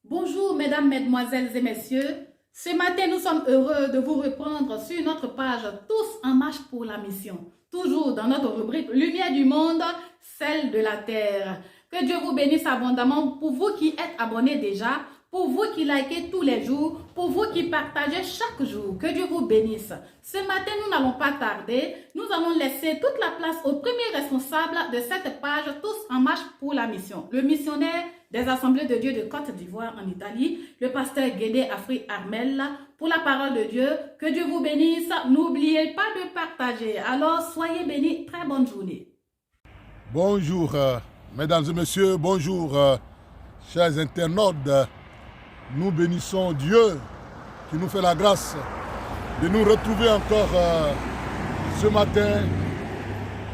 Bonjour mesdames, mesdemoiselles et messieurs. Ce matin, nous sommes heureux de vous reprendre sur notre page Tous en marche pour la mission. Toujours dans notre rubrique Lumière du monde, celle de la terre. Que Dieu vous bénisse abondamment pour vous qui êtes abonnés déjà, pour vous qui likez tous les jours, pour vous qui partagez chaque jour. Que Dieu vous bénisse. Ce matin, nous n'allons pas tarder. Nous allons laisser toute la place au premier responsable de cette page Tous en marche pour la mission. Le missionnaire des Assemblées de Dieu de Côte d'Ivoire en Italie, le pasteur Guédé Afri Armel, pour la parole de Dieu. Que Dieu vous bénisse. N'oubliez pas de partager. Alors, soyez bénis. Très bonne journée. Bonjour, mesdames et messieurs. Bonjour, chers internautes. Nous bénissons Dieu qui nous fait la grâce de nous retrouver encore ce matin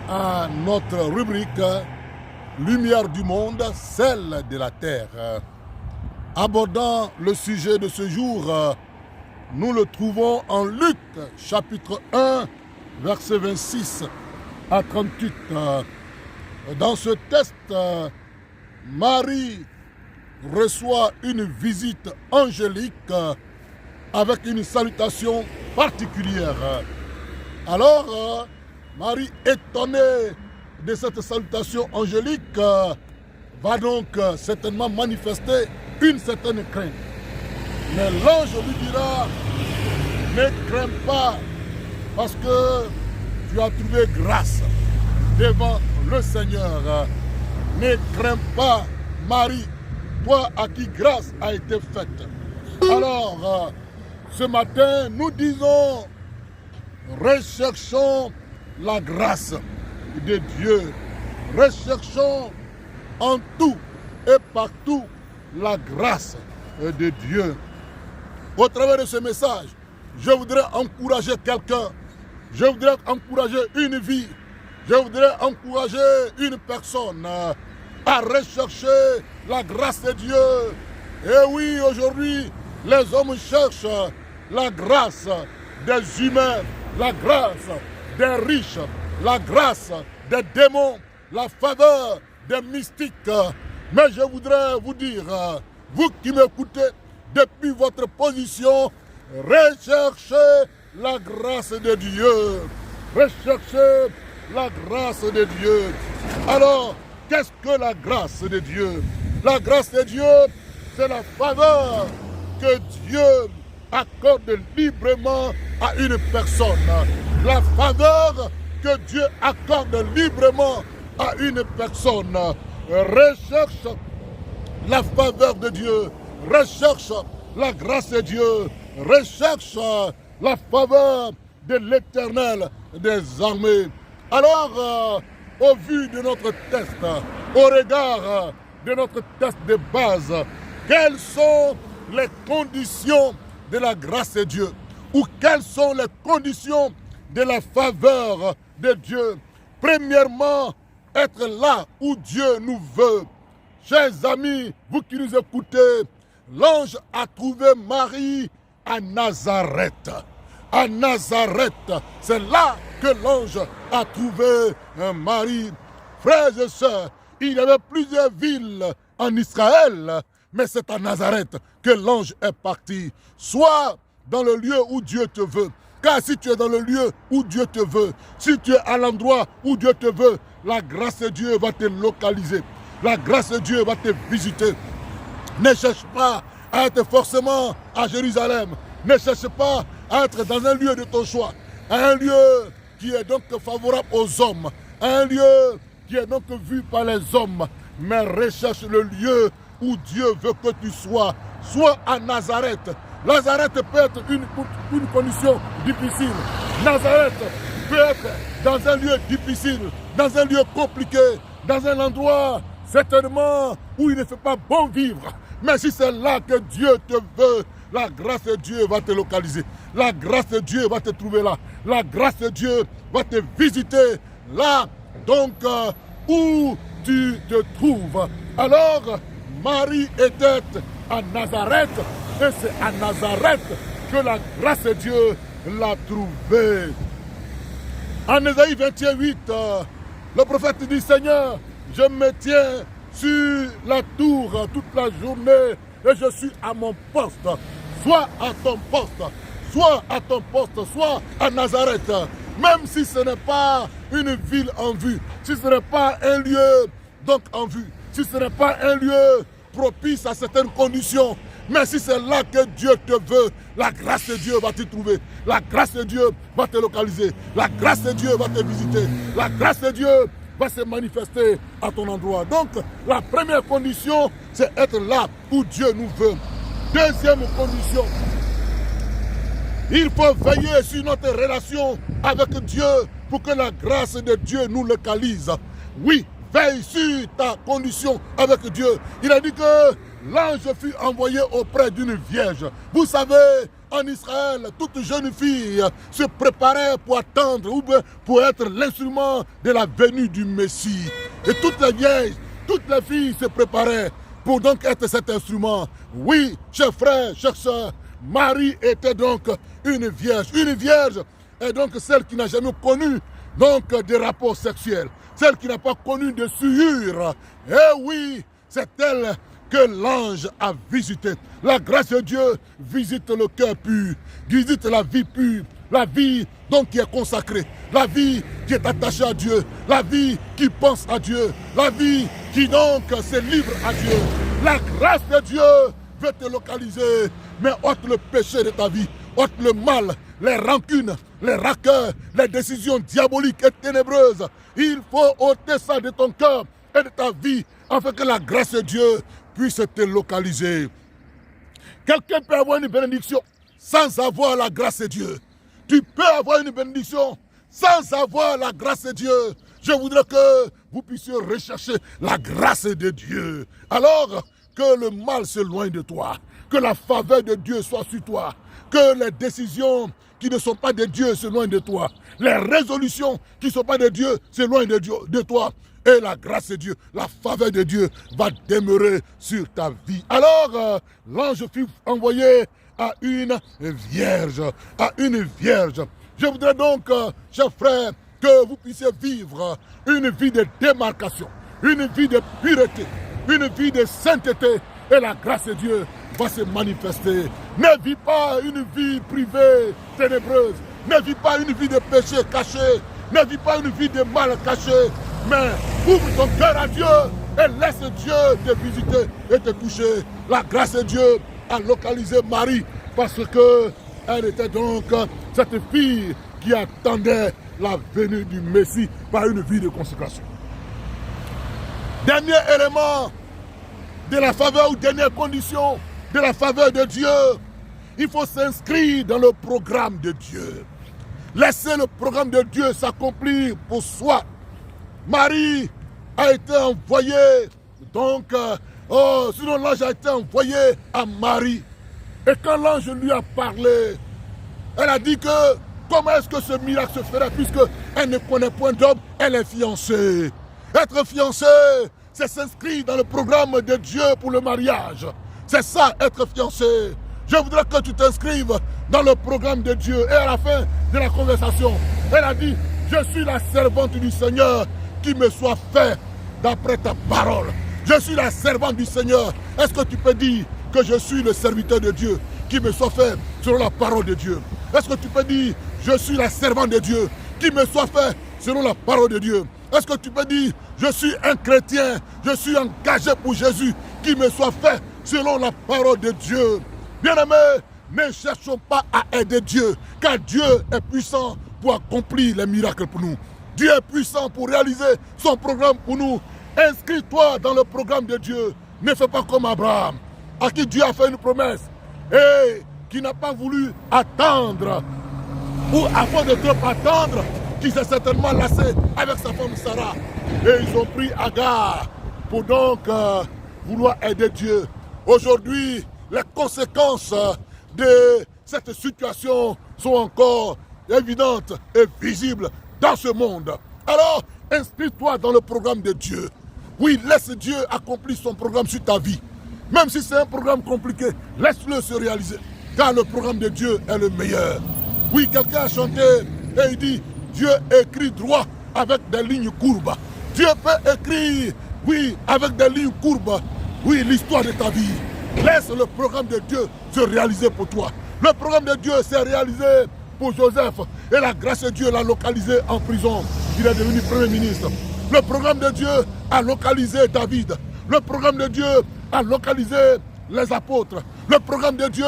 à notre rubrique Lumière du monde, celle de la terre. Abordant le sujet de ce jour, nous le trouvons en Luc, chapitre 1, versets 26 à 38. Dans ce texte, Marie reçoit une visite angélique avec une salutation particulière. Alors, Marie, étonnée de cette salutation angélique, va donc certainement manifester une certaine crainte. Mais l'ange lui dira, ne crains pas, parce que tu as trouvé grâce devant le Seigneur. Ne crains pas, Marie, toi à qui grâce a été faite. Alors, ce matin, nous disons, recherchons la grâce de Dieu. Recherchons en tout et partout la grâce de Dieu. Au travers de ce message, je voudrais encourager quelqu'un. Je voudrais encourager une vie. Je voudrais encourager une personne à rechercher la grâce de Dieu. Et oui, aujourd'hui, les hommes cherchent la grâce des humains, la grâce des riches, la grâce des démons, la faveur des mystiques. Mais je voudrais vous dire, vous qui m'écoutez depuis votre position, recherchez la grâce de Dieu. Recherchez la grâce de Dieu. Alors, qu'est-ce que la grâce de Dieu? La grâce de Dieu, c'est la faveur que Dieu accorde librement à une personne. La faveur que Dieu accorde librement à une personne. Recherche la faveur de Dieu. Recherche la grâce de Dieu. Recherche la faveur de l'Éternel des armées. Alors, au vu de notre test, au regard de notre test de base, quelles sont les conditions de la grâce de Dieu? Ou quelles sont les conditions de la faveur de Dieu? Premièrement, être là où Dieu nous veut. Chers amis, vous qui nous écoutez, l'ange a trouvé Marie à Nazareth. À Nazareth, c'est là que l'ange a trouvé Marie. Frères et sœurs, il y avait plusieurs villes en Israël, mais c'est à Nazareth que l'ange est parti. Sois dans le lieu où Dieu te veut. Car si tu es dans le lieu où Dieu te veut, si tu es à l'endroit où Dieu te veut, la grâce de Dieu va te localiser. La grâce de Dieu va te visiter. Ne cherche pas à être forcément à Jérusalem. Ne cherche pas à être dans un lieu de ton choix. Un lieu qui est donc favorable aux hommes. Un lieu qui est donc vu par les hommes. Mais recherche le lieu où Dieu veut que tu sois. Sois à Nazareth. Nazareth peut être une condition difficile. Nazareth peut être dans un lieu difficile, dans un lieu compliqué, dans un endroit certainement où il ne fait pas bon vivre. Mais si c'est là que Dieu te veut, la grâce de Dieu va te localiser. La grâce de Dieu va te trouver là. La grâce de Dieu va te visiter là, donc où tu te trouves. Alors, Marie était à Nazareth, et c'est à Nazareth que la grâce de Dieu l'a trouvée. En Ésaïe 21:8, le prophète dit, Seigneur, je me tiens sur la tour toute la journée et je suis à mon poste. Sois à ton poste, sois à ton poste, sois à Nazareth. Même si ce n'est pas une ville en vue, si ce n'est pas un lieu donc en vue, si ce n'est pas un lieu propice à certaines conditions, mais si c'est là que Dieu te veut, la grâce de Dieu va te trouver, la grâce de Dieu va te localiser, la grâce de Dieu va te visiter, la grâce de Dieu va se manifester à ton endroit. Donc, la première condition, c'est être là où Dieu nous veut. Deuxième condition, il faut veiller sur notre relation avec Dieu pour que la grâce de Dieu nous localise. Oui, veille sur ta condition avec Dieu. Il a dit que l'ange fut envoyé auprès d'une vierge. Vous savez, en Israël, toute jeune fille se préparait pour attendre ou pour être l'instrument de la venue du Messie. Et toutes les vierges, toutes les filles se préparaient pour donc être cet instrument. Oui, chers frères, chers sœurs, Marie était donc une vierge. Une vierge est donc celle qui n'a jamais connu donc des rapports sexuels, celle qui n'a pas connu de souillure. Et oui, c'est elle que l'ange a visité. La grâce de Dieu visite le cœur pur, visite la vie pure, la vie donc qui est consacrée, la vie qui est attachée à Dieu, la vie qui pense à Dieu, la vie qui donc se livre à Dieu. La grâce de Dieu veut te localiser, mais ôte le péché de ta vie, ôte le mal, les rancunes, les rancœurs, les décisions diaboliques et ténébreuses. Il faut ôter ça de ton cœur et de ta vie, afin que la grâce de Dieu puisse te localiser. Quelqu'un peut avoir une bénédiction sans avoir la grâce de Dieu. Tu peux avoir une bénédiction sans avoir la grâce de Dieu. Je voudrais que vous puissiez rechercher la grâce de Dieu. Alors que le mal s'éloigne de toi, que la faveur de Dieu soit sur toi, que les décisions qui ne sont pas de Dieu s'éloignent de toi, les résolutions qui ne sont pas de Dieu s'éloignent de toi. Et la grâce de Dieu, la faveur de Dieu va demeurer sur ta vie. Alors, l'ange fut envoyé à une vierge, à une vierge. Je voudrais donc, chers frères, que vous puissiez vivre une vie de démarcation, une vie de pureté, une vie de sainteté. Et la grâce de Dieu va se manifester. Ne vis pas une vie privée, ténébreuse. Ne vis pas une vie de péché caché. Ne vis pas une vie de mal caché. Mais ouvre ton cœur à Dieu et laisse Dieu te visiter et te toucher. La grâce de Dieu a localisé Marie parce qu'elle était donc cette fille qui attendait la venue du Messie par une vie de consécration. Dernier élément de la faveur ou dernière condition de la faveur de Dieu, il faut s'inscrire dans le programme de Dieu. Laissez le programme de Dieu s'accomplir pour soi. Marie a été envoyée, donc, sinon l'ange a été envoyé à Marie. Et quand l'ange lui a parlé, elle a dit que comment est-ce que ce miracle se ferait puisqu'elle ne connaît point d'homme, elle est fiancée. Être fiancée, c'est s'inscrire dans le programme de Dieu pour le mariage. C'est ça, être fiancé. Je voudrais que tu t'inscrives dans le programme de Dieu. Et à la fin de la conversation, elle a dit, je suis la servante du Seigneur, qui me soit fait d'après ta parole. Je suis la servante du Seigneur. Est-ce que tu peux dire que je suis le serviteur de Dieu, qui me soit fait selon la parole de Dieu? Est-ce que tu peux dire, je suis la servante de Dieu, qui me soit fait selon la parole de Dieu? Est-ce que tu peux dire, je suis un chrétien, je suis engagé pour Jésus, qui me soit fait selon la parole de Dieu? Bien-aimés, ne cherchons pas à aider Dieu, car Dieu est puissant pour accomplir les miracles pour nous. Dieu est puissant pour réaliser son programme pour nous. Inscris-toi dans le programme de Dieu. Ne fais pas comme Abraham, à qui Dieu a fait une promesse et qui n'a pas voulu attendre, ou avant de trop attendre, qui s'est certainement lassé avec sa femme Sarah. Et ils ont pris Agar pour donc vouloir aider Dieu. Aujourd'hui, les conséquences de cette situation sont encore évidentes et visibles dans ce monde. Alors, inscris-toi dans le programme de Dieu. Oui, laisse Dieu accomplir son programme sur ta vie. Même si c'est un programme compliqué, laisse-le se réaliser. Car le programme de Dieu est le meilleur. Oui, quelqu'un a chanté et il dit, Dieu écrit droit avec des lignes courbes. Dieu peut écrire oui, avec des lignes courbes, oui, l'histoire de ta vie. Laisse le programme de Dieu se réaliser pour toi. Le programme de Dieu s'est réalisé pour Joseph et la grâce de Dieu l'a localisé en prison. Il est devenu Premier ministre. Le programme de Dieu a localisé David. Le programme de Dieu a localisé les apôtres. Le programme de Dieu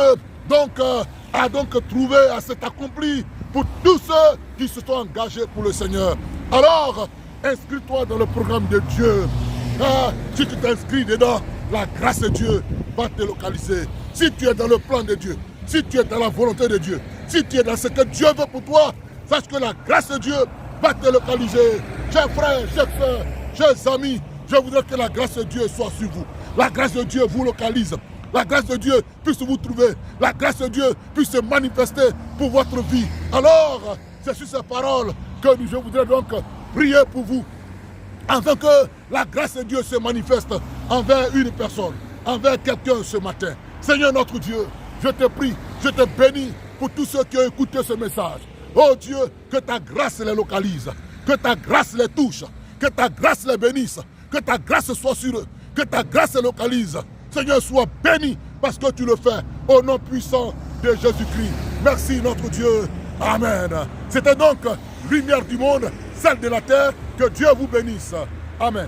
a donc trouvé à s'être accompli pour tous ceux qui se sont engagés pour le Seigneur. Alors, inscris-toi dans le programme de Dieu. Si tu t'inscris dedans, la grâce de Dieu va te localiser. Si tu es dans le plan de Dieu, si tu es dans la volonté de Dieu, si tu es dans ce que Dieu veut pour toi, sache que la grâce de Dieu va te localiser. Chers frères, chers soeurs, chers amis, je voudrais que la grâce de Dieu soit sur vous. La grâce de Dieu vous localise. La grâce de Dieu puisse vous trouver. La grâce de Dieu puisse se manifester pour votre vie. Alors, c'est sur ces paroles que je voudrais donc prier pour vous. Afin que la grâce de Dieu se manifeste envers une personne, envers quelqu'un ce matin. Seigneur notre Dieu, je te prie, je te bénis pour tous ceux qui ont écouté ce message. Oh Dieu, que ta grâce les localise, que ta grâce les touche, que ta grâce les bénisse, que ta grâce soit sur eux, que ta grâce les localise. Seigneur, sois béni parce que tu le fais au nom puissant de Jésus-Christ. Merci notre Dieu. Amen. C'était donc lumière du monde, celle de la terre. Que Dieu vous bénisse. Amen.